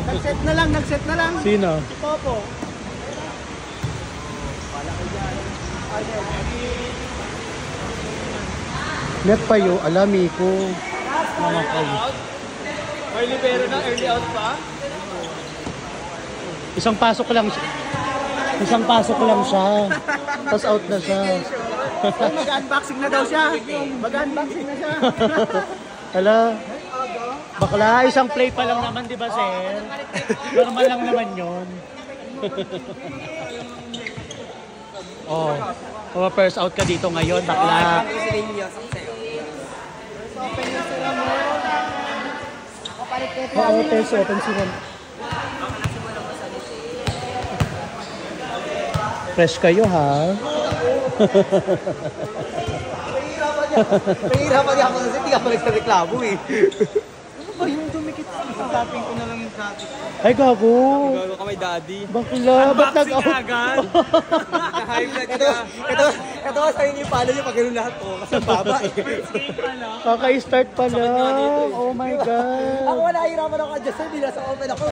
Nag-set na lang, nag-set na lang. Sino? Si Popo. Net pa yo, alami ko. Mga kayo. May libero na, early out pa. Isang pasok lang siya. Isang pasok lang siya. Tapos out na siya. Mag-unboxing na daw siya. Mag-unboxing na siya. Hala. Bakla, isang play pa lang naman, di ba, sir? Normal lang naman yun. Oh. Oh, first out ka dito ngayon, bakla. Oo, first open sila. Fresh kayo, ha? Pahirapan niya ako kasi hindi ako nagsareklamo eh. Ano ba yung dumikit? Tapping ko na lang yung traffic. Ay, gago. Gago ka may daddy. Bakla, ba't nag-out? agad. High blood ka. Ito nga sa'yo niyo yung pala niyo pag ganun lahat po. Kasi ang baba eh. Kaka-start pa lang. Oh my God. Ako nahihirapan ako adjust. Hindi nasa open ako.